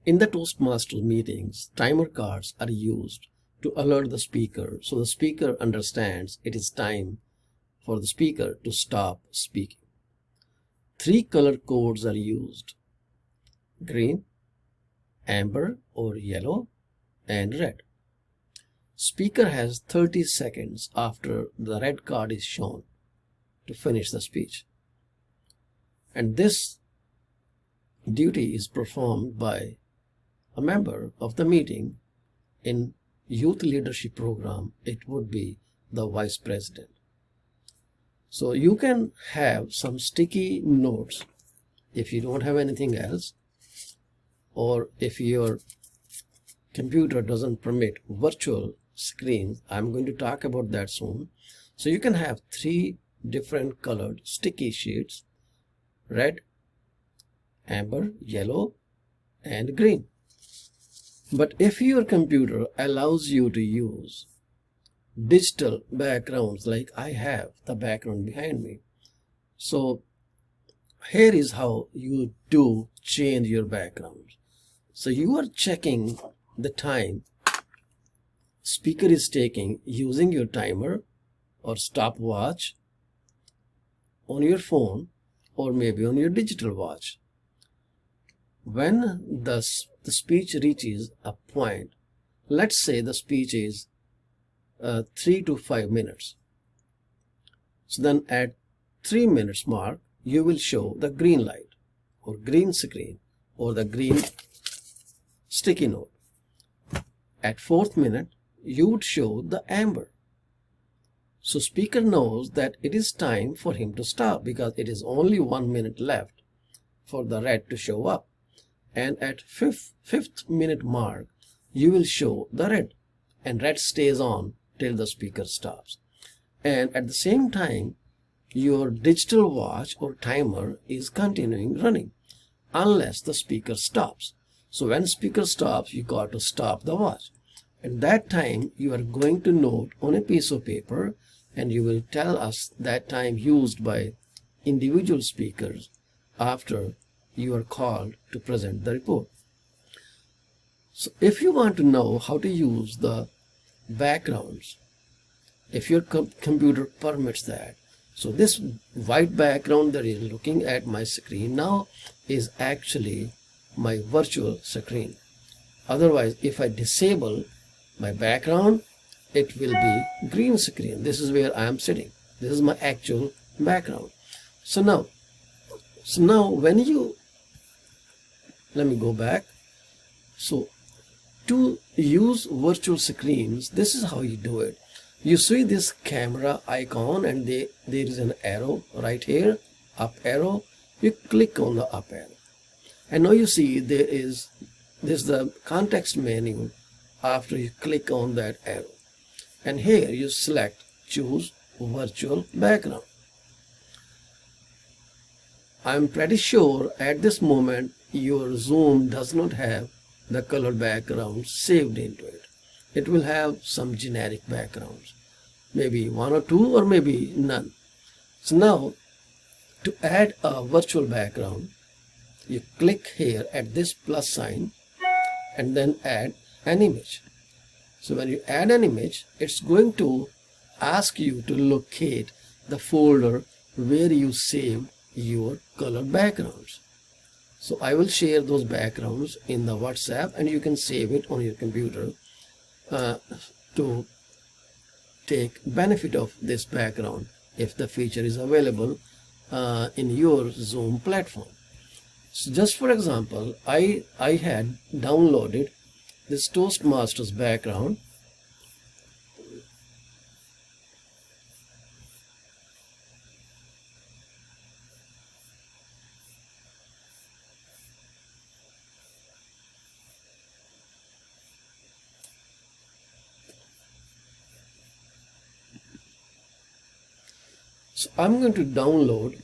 In the Toastmasters meetings, timer cards are used to alert the speaker so the speaker understands it is time for the speaker to stop speaking. 3 color codes are used: green, amber or yellow, and red. Speaker has 30 seconds after the red card is shown to finish the speech. And this duty is performed by a member of the meeting. In youth leadership program, it would be the vice president. So you can have some sticky notes if you don't have anything else, or if your computer doesn't permit virtual screens. I'm going to talk about that soon. So you can have 3 different colored sticky sheets: red, amber, yellow, and green. But if your computer allows you to use digital backgrounds, like I have the background behind me, so here is how you do change your background. So you are checking the time speaker is taking using your timer or stopwatch on your phone, or maybe on your digital watch. When the speech reaches a point, let's say the speech is 3 to 5 minutes. So then at 3 minutes mark, you will show the green light or green screen or the green sticky note. At 4th minute, you would show the amber. So speaker knows that it is time for him to stop, because it is only 1 minute left for the red to show up. And at 5th minute mark, you will show the red, and red stays on till the speaker stops. And at the same time, your digital watch or timer is continuing running unless the speaker stops. So when speaker stops, you got to stop the watch. At that time, you are going to note on a piece of paper, and you will tell us that time used by individual speakers after you are called to present the report. So if you want to know how to use the backgrounds, if your computer permits that, so this white background that is looking at my screen now is actually my virtual screen. Otherwise, if I disable my background, it will be green screen. This is where I am sitting. This is my actual background. So now when you, let me go back. So to use virtual screens, this is how you do it. You see this camera icon, and there is an arrow right here, up arrow. You click on the up arrow, and now you see there's the context menu after you click on that arrow, and here you select choose virtual background. I'm pretty sure at this moment your Zoom does not have the color background saved into it. It will have some generic backgrounds, maybe 1 or 2 or maybe none. So now to add a virtual background, you click here at this plus sign and then add an image. So when you add an image, it's going to ask you to locate the folder where you saved your color backgrounds. So I will share those backgrounds in the WhatsApp, and you can save it on your computer to take benefit of this background if the feature is available in your Zoom platform. So just for example, I had downloaded this Toastmasters background. So I'm going to download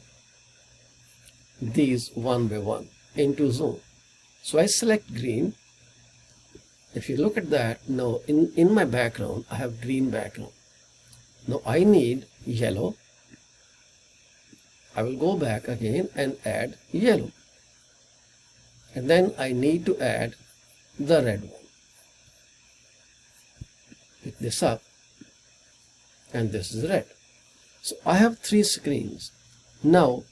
these one by one into Zoom. So I select green. If you look at that, now in my background, I have green background. Now I need yellow. I will go back again and add yellow. And then I need to add the red one. Pick this up, and this is red. So I have 3 screens. Now,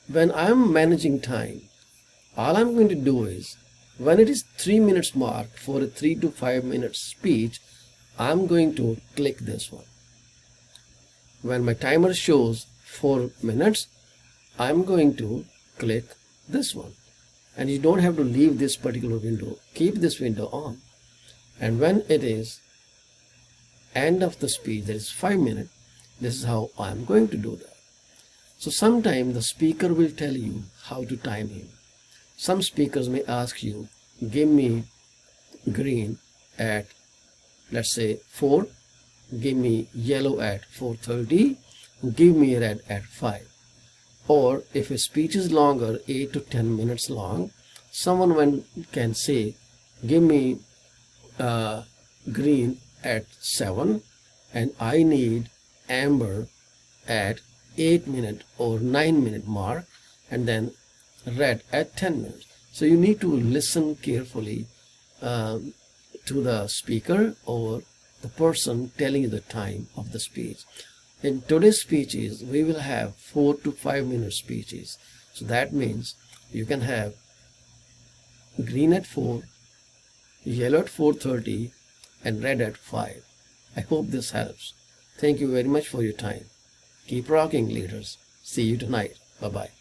when I'm managing time, all I'm going to do is, when it is 3 minutes mark for a 3 to 5 minute speech, I'm going to click this one. When my timer shows 4 minutes, I'm going to click this one. And you don't have to leave this particular window. Keep this window on. And when it is end of the speech, that is 5 minutes, this is how I'm going to do that. So sometime the speaker will tell you how to time him. Some speakers may ask you, give me green at, let's say, 4, give me yellow at 4:30, give me red at 5. Or if a speech is longer, 8 to 10 minutes long, someone can say, give me green at 7 and I need amber at 8 minute or 9 minute mark, and then red at 10 minutes. So you need to listen carefully to the speaker or the person telling you the time of the speech. In today's speeches, we will have 4 to 5 minute speeches. So that means you can have green at 4, yellow at 4:30, and red at 5. I hope this helps. Thank you very much for your time. Keep rocking, leaders. See you tonight. Bye-bye.